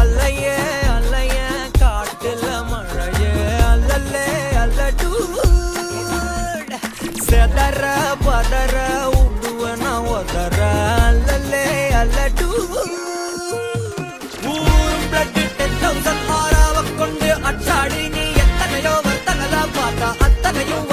அல்லையே அல்லையே காட்டுல மழையே அல்லல்லே அல்லடூ செதற பதற உடுவன ஒதற அல்லல்லே அல்லடூ ஊரும் பிளட் 10,000 ஆறாவ கொண்டு அச்சாடி நீ எத்தனையோ வர்த்தகத பார்த்தா அத்தனையும்